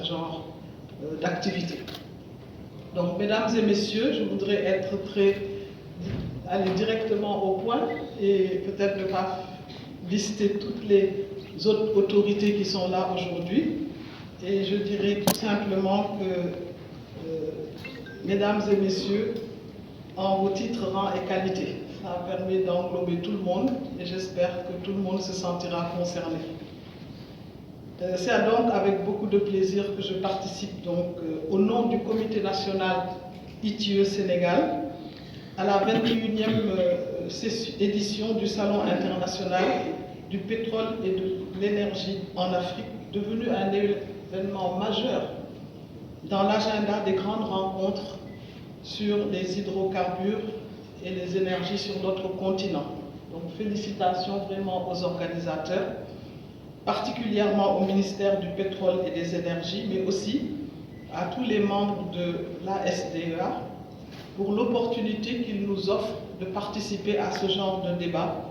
genre d'activité. Donc, mesdames et messieurs, je voudrais aller directement au point et peut-être ne pas lister toutes les autres autorités qui sont là aujourd'hui. Et je dirais tout simplement que, mesdames et messieurs, en vos titres, rang et qualité, ça permet d'englober tout le monde et j'espère que tout le monde se sentira concerné. C'est donc avec beaucoup de plaisir que je participe donc au nom du Comité national ITIE Sénégal à la 21e édition du Salon international du pétrole et de l'énergie en Afrique, devenu un événement majeur dans l'agenda des grandes rencontres sur les hydrocarbures et les énergies sur notre continent. Donc félicitations vraiment aux organisateurs, particulièrement au ministère du pétrole et des énergies, mais aussi à tous les membres de l'ASDEA pour l'opportunité qu'ils nous offrent de participer à ce genre de débat,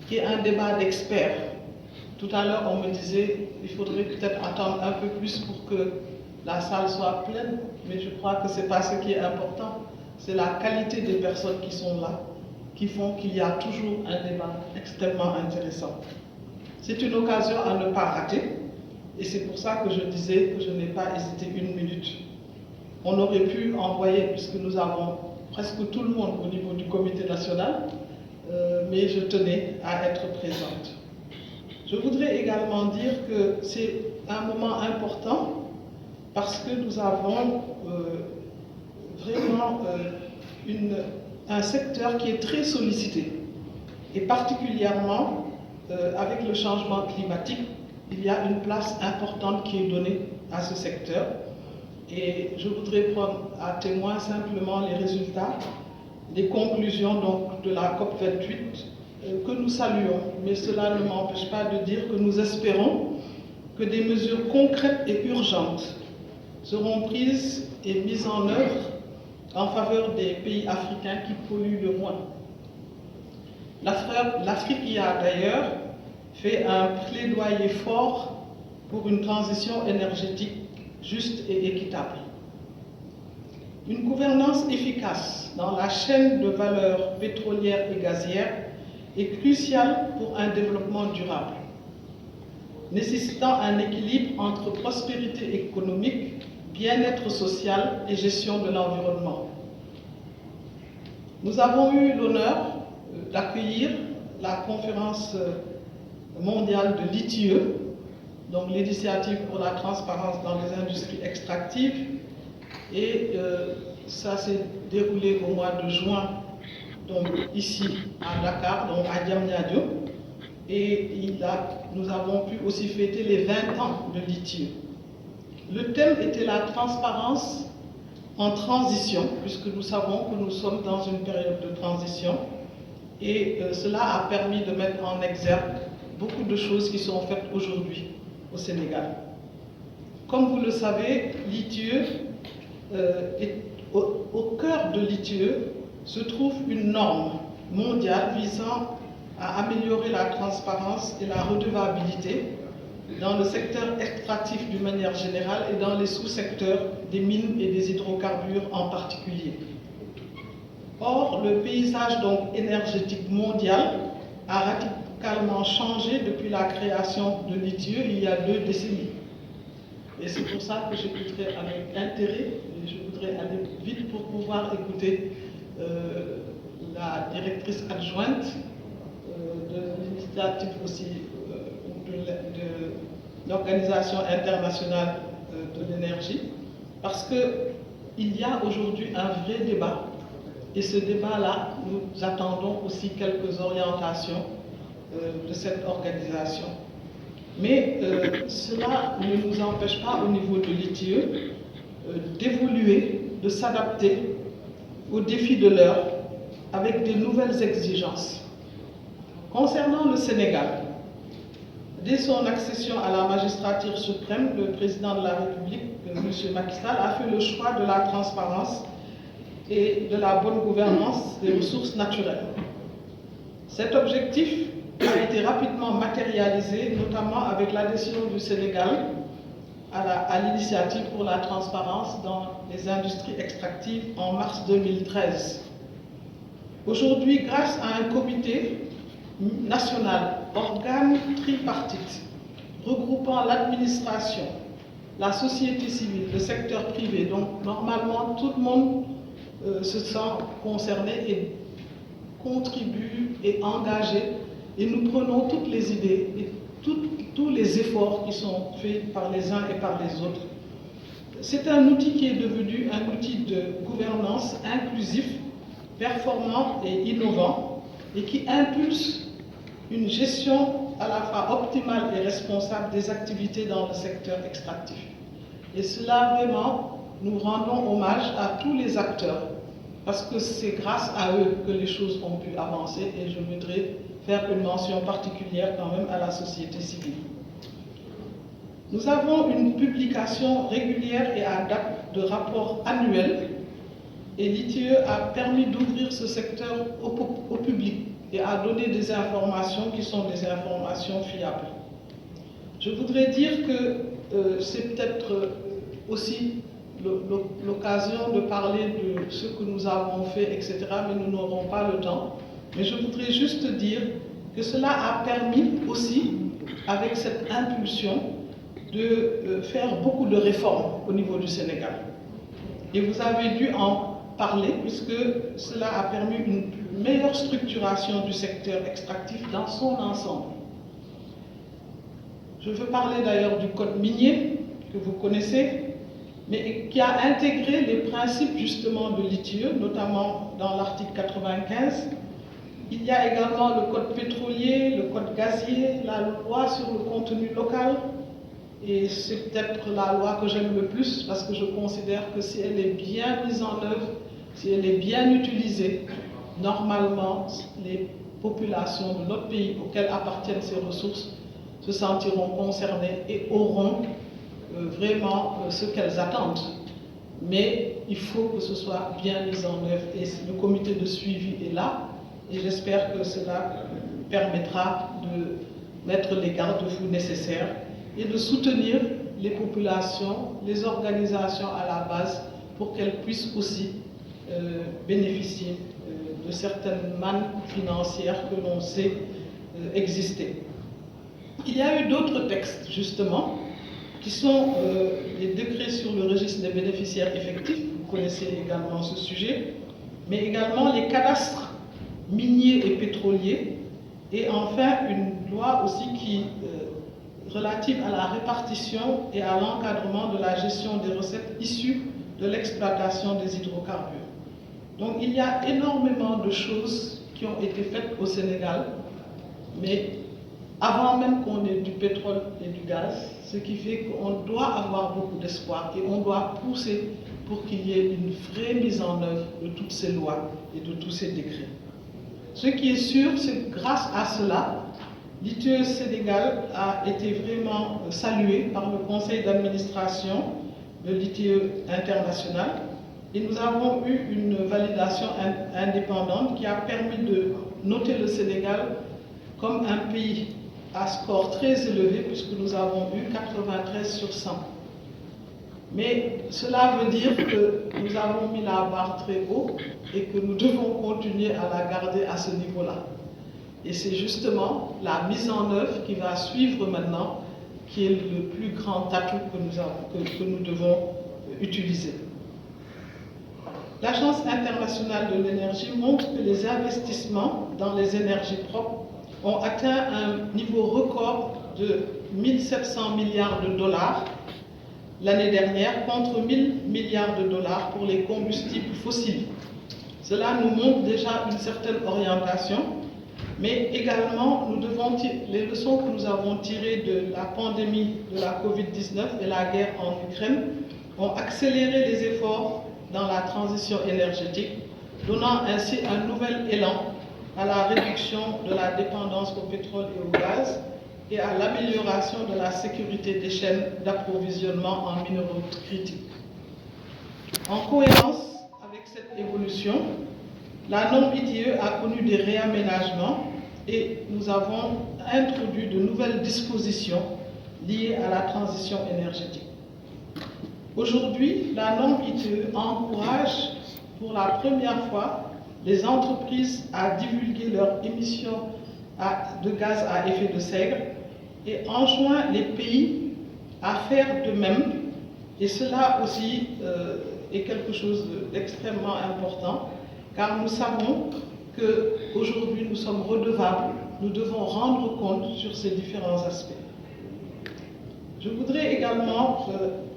qui est un débat d'experts. Tout à l'heure, on me disait qu'il faudrait peut-être attendre un peu plus pour que la salle soit pleine, mais je crois que ce n'est pas ce qui est important. C'est la qualité des personnes qui sont là, qui font qu'il y a toujours un débat extrêmement intéressant. C'est une occasion à ne pas rater, et c'est pour ça que je disais que je n'ai pas hésité une minute. On aurait pu envoyer, puisque nous avons presque tout le monde au niveau du comité national, mais je tenais à être présente. Je voudrais également dire que c'est un moment important parce que nous avons vraiment un secteur qui est très sollicité, et particulièrement avec le changement climatique, il y a une place importante qui est donnée à ce secteur. Et je voudrais prendre à témoin simplement les résultats, les conclusions donc, de la COP28 que nous saluons. Mais cela ne m'empêche pas de dire que nous espérons que des mesures concrètes et urgentes seront prises et mises en œuvre en faveur des pays africains qui polluent le moins. L'Afrique y a d'ailleurs fait un plaidoyer fort pour une transition énergétique juste et équitable. Une gouvernance efficace dans la chaîne de valeur pétrolière et gazière est cruciale pour un développement durable, nécessitant un équilibre entre prospérité économique, bien-être social et gestion de l'environnement. Nous avons eu l'honneur d'accueillir la conférence mondiale de l'ITIE, donc l'initiative pour la transparence dans les industries extractives, et ça s'est déroulé au mois de juin, donc ici à Dakar, donc à Diamniadio, et nous avons pu aussi fêter les 20 ans de l'ITIE. Le thème était la transparence en transition, puisque nous savons que nous sommes dans une période de transition, et cela a permis de mettre en exergue beaucoup de choses qui sont faites aujourd'hui au Sénégal. Comme vous le savez, l'ITIE, au cœur de l'ITIE se trouve une norme mondiale visant à améliorer la transparence et la redevabilité dans le secteur extractif d'une manière générale et dans les sous-secteurs des mines et des hydrocarbures en particulier. Or, le paysage donc énergétique mondial a radicalement changé depuis la création de l'ITIE il y a 2 décennies. Et c'est pour ça que j'écouterai avec intérêt, et je voudrais aller vite pour pouvoir écouter la directrice adjointe de l'initiative aussi de l'Organisation internationale de l'énergie, parce qu'il y a aujourd'hui un vrai débat, et ce débat-là, nous attendons aussi quelques orientations de cette organisation. Mais cela ne nous empêche pas au niveau de l'ITIE d'évoluer, de s'adapter aux défis de l'heure avec de nouvelles exigences. Concernant le Sénégal, dès son accession à la magistrature suprême, le président de la République, M. Macky Sall, a fait le choix de la transparence et de la bonne gouvernance des ressources naturelles. Cet objectif a été rapidement matérialisé, notamment avec l'adhésion du Sénégal à l'initiative pour la transparence dans les industries extractives en mars 2013. Aujourd'hui, grâce à un comité national, organe tripartite, regroupant l'administration, la société civile, le secteur privé, donc normalement tout le monde se sent concerné et contribue et engagé, et nous prenons toutes les idées et tous les efforts qui sont faits par les uns et par les autres. C'est un outil qui est devenu un outil de gouvernance inclusif, performant et innovant, et qui impulse une gestion à la fois optimale et responsable des activités dans le secteur extractif. Et cela, vraiment, nous rendons hommage à tous les acteurs, parce que c'est grâce à eux que les choses ont pu avancer, et je voudrais faire une mention particulière quand même à la société civile. Nous avons une publication régulière et à date de rapports annuels, et l'ITIE a permis d'ouvrir ce secteur au public et à donner des informations qui sont des informations fiables. Je voudrais dire que c'est peut-être aussi l'occasion de parler de ce que nous avons fait, etc., mais nous n'aurons pas le temps. Mais je voudrais juste dire que cela a permis aussi, avec cette impulsion, de faire beaucoup de réformes au niveau du Sénégal. Et vous avez dû en parler, puisque cela a permis une meilleure structuration du secteur extractif dans son ensemble. Je veux parler d'ailleurs du code minier, que vous connaissez, mais qui a intégré les principes justement de l'ITIE, notamment dans l'article 95. Il y a également le code pétrolier, le code gazier, la loi sur le contenu local, et c'est peut-être la loi que j'aime le plus parce que je considère que si elle est bien mise en œuvre, si elle est bien utilisée, normalement les populations de notre pays auxquelles appartiennent ces ressources se sentiront concernées et auront vraiment ce qu'elles attendent. Mais il faut que ce soit bien mis en œuvre, et le comité de suivi est là, et j'espère que cela permettra de mettre les garde-fous nécessaires et de soutenir les populations, les organisations à la base, pour qu'elles puissent aussi bénéficier de certaines mannes financières que l'on sait exister. Il y a eu d'autres textes, justement, qui sont les décrets sur le registre des bénéficiaires effectifs, vous connaissez également ce sujet, mais également les cadastres miniers et pétroliers, et enfin une loi aussi qui relative à la répartition et à l'encadrement de la gestion des recettes issues de l'exploitation des hydrocarbures. Donc il y a énormément de choses qui ont été faites au Sénégal, mais avant même qu'on ait du pétrole et du gaz, ce qui fait qu'on doit avoir beaucoup d'espoir et on doit pousser pour qu'il y ait une vraie mise en œuvre de toutes ces lois et de tous ces décrets. Ce qui est sûr, c'est que grâce à cela, l'ITIE Sénégal a été vraiment salué par le conseil d'administration de l'ITIE international, et nous avons eu une validation indépendante qui a permis de noter le Sénégal comme un pays à score très élevé, puisque nous avons eu 93 sur 100. Mais cela veut dire que nous avons mis la barre très haut et que nous devons continuer à la garder à ce niveau-là. Et c'est justement la mise en œuvre qui va suivre maintenant qui est le plus grand atout que nous devons utiliser. L'Agence internationale de l'énergie montre que les investissements dans les énergies propres ont atteint un niveau record de 1 700 milliards de dollars l'année dernière contre 1 000 milliards de dollars pour les combustibles fossiles. Cela nous montre déjà une certaine orientation, mais également les leçons que nous avons tirées de la pandémie de la Covid-19 et la guerre en Ukraine ont accéléré les efforts dans la transition énergétique, donnant ainsi un nouvel élan à la réduction de la dépendance au pétrole et au gaz et à l'amélioration de la sécurité des chaînes d'approvisionnement en minéraux critiques. En cohérence avec cette évolution, la norme ITIE a connu des réaménagements et nous avons introduit de nouvelles dispositions liées à la transition énergétique. Aujourd'hui, la norme ITE encourage pour la première fois les entreprises à divulguer leurs émissions de gaz à effet de serre et enjoint les pays à faire de même. Et cela aussi est quelque chose d'extrêmement important, car nous savons qu'aujourd'hui nous sommes redevables, nous devons rendre compte sur ces différents aspects. Je voudrais également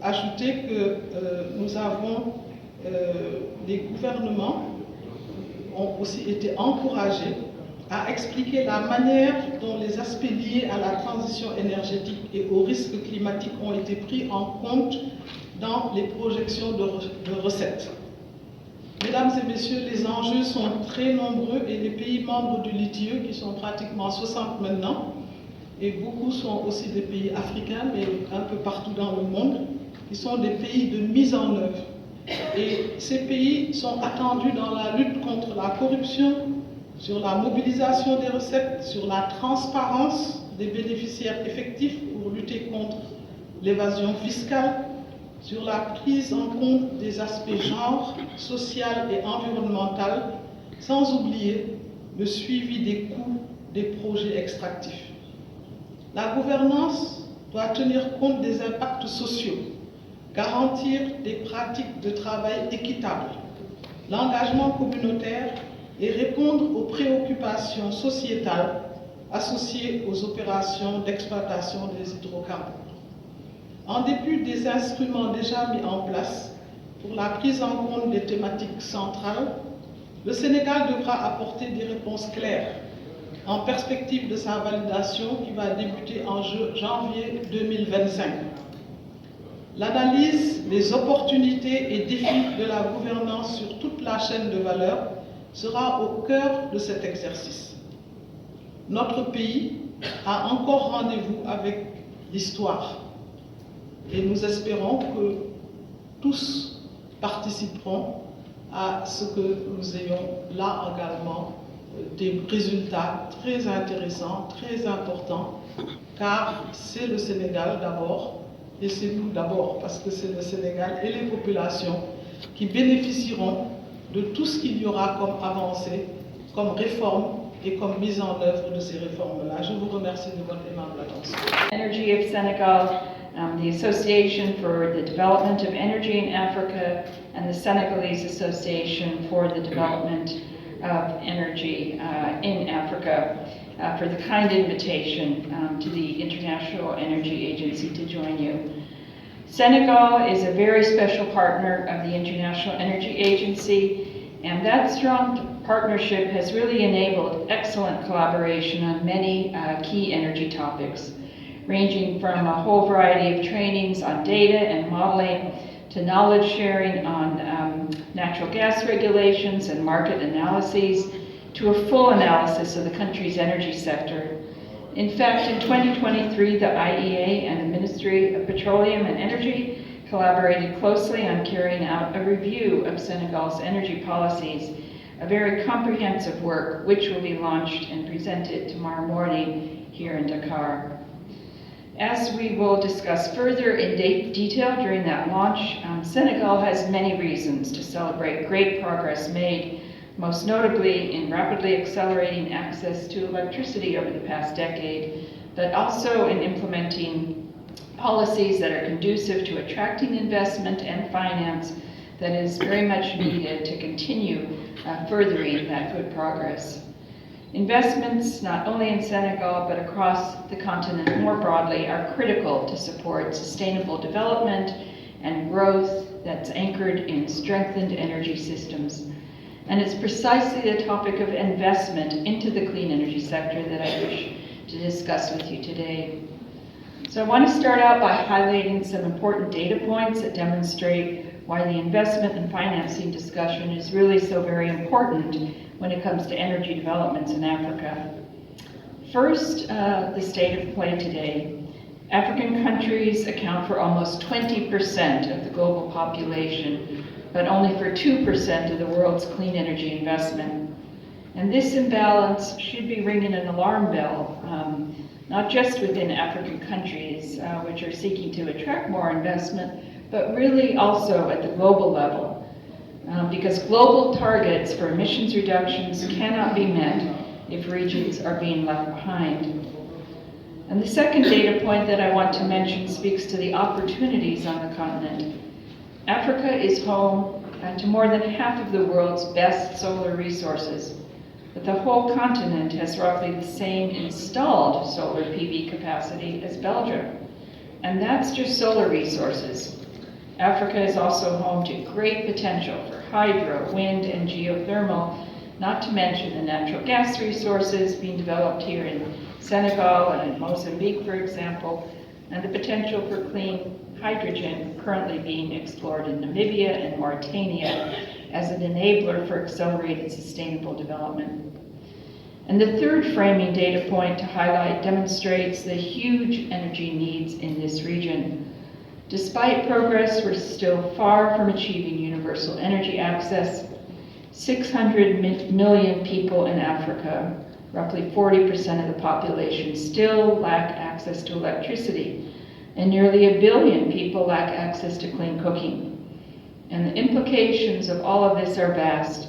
ajouter que nous avons, les gouvernements ont aussi été encouragés à expliquer la manière dont les aspects liés à la transition énergétique et aux risques climatiques ont été pris en compte dans les projections de recettes. Mesdames et messieurs, les enjeux sont très nombreux et les pays membres du LITIE, qui sont pratiquement 60 maintenant, et beaucoup sont aussi des pays africains, mais un peu partout dans le monde, qui sont des pays de mise en œuvre. Et ces pays sont attendus dans la lutte contre la corruption, sur la mobilisation des recettes, sur la transparence des bénéficiaires effectifs pour lutter contre l'évasion fiscale, sur la prise en compte des aspects genre, social et environnemental, sans oublier le suivi des coûts des projets extractifs. La gouvernance doit tenir compte des impacts sociaux, garantir des pratiques de travail équitables, l'engagement communautaire et répondre aux préoccupations sociétales associées aux opérations d'exploitation des hydrocarbures. En dépit des instruments déjà mis en place pour la prise en compte des thématiques centrales, le Sénégal devra apporter des réponses claires en perspective de sa validation qui va débuter en janvier 2025. L'analyse des opportunités et défis de la gouvernance sur toute la chaîne de valeur sera au cœur de cet exercice. Notre pays a encore rendez-vous avec l'histoire et nous espérons que tous participeront à ce que nous ayons là également des résultats très intéressants, très importants, car c'est le Sénégal d'abord, et c'est nous d'abord, parce que c'est le Sénégal et les populations qui bénéficieront de tout ce qu'il y aura comme avancée, comme réforme et comme mise en œuvre de ces réformes-là. Je vous remercie de votre aimable attention. Energy of Senegal, the Association for the Development of Energy in Africa, and the Senegalese Association for the Development of Energy in Africa, for the kind invitation to the International Energy Agency to join you. Senegal is a very special partner of the International Energy Agency, and that strong partnership has really enabled excellent collaboration on many key energy topics, ranging from a whole variety of trainings on data and modeling to knowledge sharing on natural gas regulations and market analyses, to a full analysis of the country's energy sector. In fact, in 2023, the IEA and the Ministry of Petroleum and Energy collaborated closely on carrying out a review of Senegal's energy policies, a very comprehensive work which will be launched and presented tomorrow morning here in Dakar. As we will discuss further in detail during that launch, Senegal has many reasons to celebrate great progress made, most notably in rapidly accelerating access to electricity over the past decade, but also in implementing policies that are conducive to attracting investment and finance that is very much needed to continue furthering that good progress. Investments, not only in Senegal, but across the continent more broadly, are critical to support sustainable development and growth that's anchored in strengthened energy systems. And it's precisely the topic of investment into the clean energy sector that I wish to discuss with you today. So I want to start out by highlighting some important data points that demonstrate why the investment and financing discussion is really so very important when it comes to energy developments in Africa. First, the state of play today. African countries account for almost 20% of the global population, but only for 2% of the world's clean energy investment. And this imbalance should be ringing an alarm bell, not just within African countries, which are seeking to attract more investment, but really also at the global level, because global targets for emissions reductions cannot be met if regions are being left behind. And the second data point that I want to mention speaks to the opportunities on the continent. Africa is home to more than half of the world's best solar resources, but the whole continent has roughly the same installed solar PV capacity as Belgium. And that's just solar resources. Africa is also home to great potential for hydro, wind, and geothermal, not to mention the natural gas resources being developed here in Senegal and in Mozambique, for example, and the potential for clean hydrogen currently being explored in Namibia and Mauritania as an enabler for accelerated sustainable development. And the third framing data point to highlight demonstrates the huge energy needs in this region. Despite progress, we're still far from achieving universal energy access. 600 million people in Africa, roughly 40% of the population, still lack access to electricity, and nearly 1 billion people lack access to clean cooking. And the implications of all of this are vast,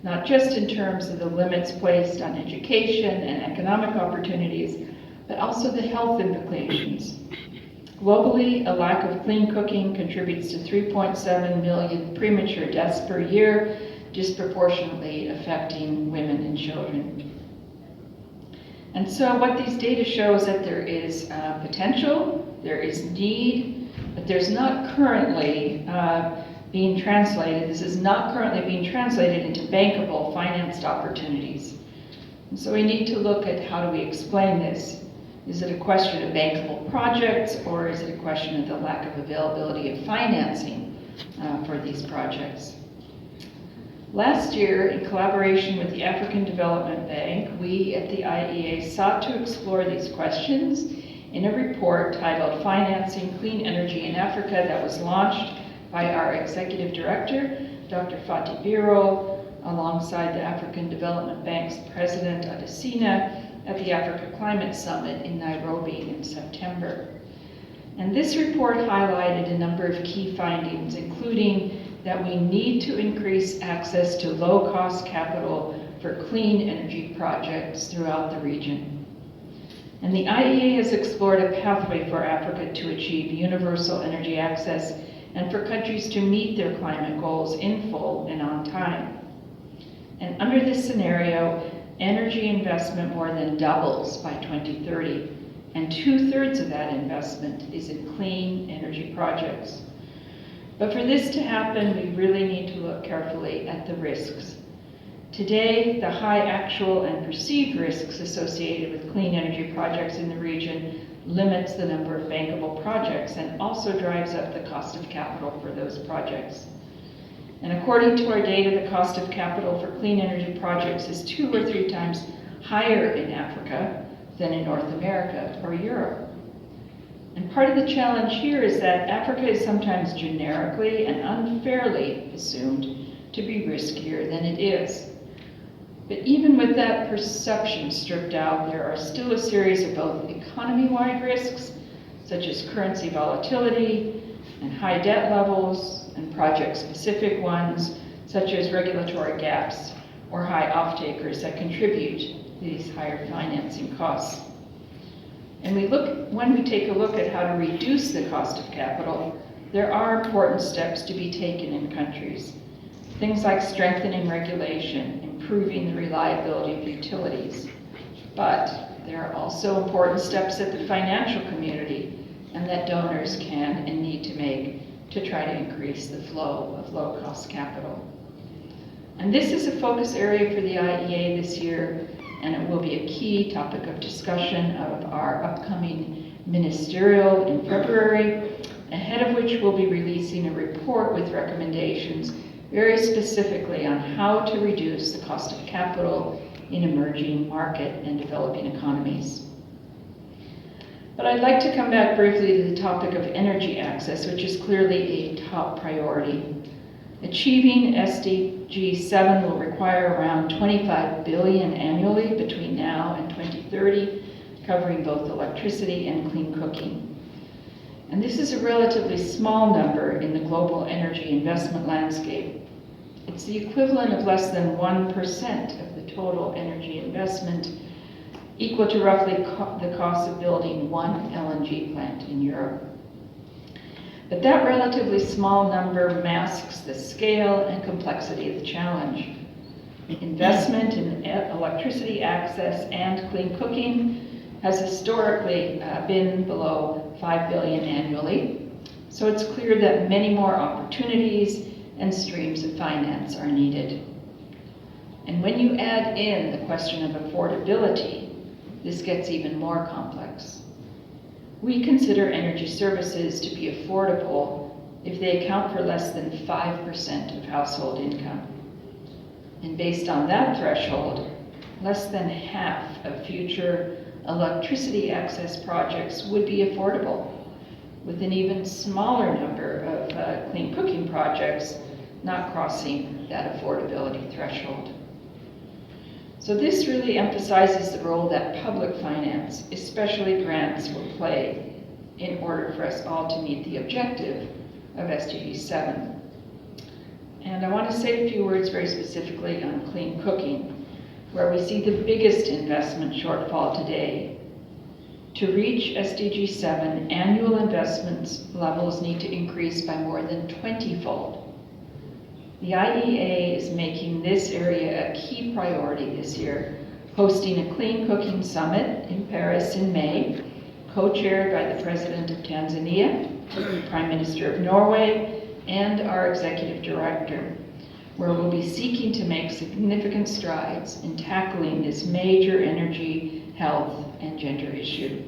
not just in terms of the limits placed on education and economic opportunities, but also the health implications. Globally, a lack of clean cooking contributes to 3.7 million premature deaths per year, disproportionately affecting women and children. And so what these data show is that there is potential, there is need, but there's not currently being translated. This is not currently being translated into bankable financed opportunities. And so we need to look at how do we explain this. Is it a question of bankable projects, or is it a question of the lack of availability of financing for these projects? Last year, in collaboration with the African Development Bank, we at the IEA sought to explore these questions in a report titled Financing Clean Energy in Africa that was launched by our Executive Director, Dr. Fatih Birol, alongside the African Development Bank's President Adesina at the Africa Climate Summit in Nairobi in September. And this report highlighted a number of key findings, including that we need to increase access to low-cost capital for clean energy projects throughout the region. And the IEA has explored a pathway for Africa to achieve universal energy access and for countries to meet their climate goals in full and on time. And under this scenario, energy investment more than doubles by 2030, and 2/3 of that investment is in clean energy projects. But for this to happen, we really need to look carefully at the risks. Today, the high actual and perceived risks associated with clean energy projects in the region limits the number of bankable projects and also drives up the cost of capital for those projects. And according to our data, the cost of capital for clean energy projects is 2 or 3 times higher in Africa than in North America or Europe. And part of the challenge here is that Africa is sometimes generically and unfairly assumed to be riskier than it is. But even with that perception stripped out, there are still a series of both economy-wide risks, such as currency volatility and high debt levels, and project-specific ones, such as regulatory gaps or high off-takers that contribute to these higher financing costs. And when we take a look at how to reduce the cost of capital, there are important steps to be taken in countries. Things like strengthening regulation, improving the reliability of utilities. But there are also important steps that the financial community and that donors can and need to make to try to increase the flow of low-cost capital. And this is a focus area for the IEA this year, and it will be a key topic of discussion of our upcoming ministerial in February, ahead of which we'll be releasing a report with recommendations very specifically on how to reduce the cost of capital in emerging market and developing economies. But I'd like to come back briefly to the topic of energy access, which is clearly a top priority. Achieving SDG 7 will require around $25 billion annually between now and 2030, covering both electricity and clean cooking. And this is a relatively small number in the global energy investment landscape. It's the equivalent of less than 1% of the total energy investment, equal to roughly the cost of building one LNG plant in Europe. But that relatively small number masks the scale and complexity of the challenge. Investment in electricity access and clean cooking has historically been below $5 billion annually, so it's clear that many more opportunities and streams of finance are needed. And when you add in the question of affordability, this gets even more complex. We consider energy services to be affordable if they account for less than 5% of household income. And based on that threshold, less than half of future electricity access projects would be affordable, with an even smaller number of clean cooking projects not crossing that affordability threshold. So this really emphasizes the role that public finance, especially grants, will play in order for us all to meet the objective of SDG 7. And I want to say a few words very specifically on clean cooking, where we see the biggest investment shortfall today. To reach SDG 7, annual investment levels need to increase by more than 20-fold. The IEA is making this area a key priority this year, hosting a Clean Cooking Summit in Paris in May, co-chaired by the President of Tanzania, the Prime Minister of Norway, and our Executive Director, where we'll be seeking to make significant strides in tackling this major energy, health, and gender issue.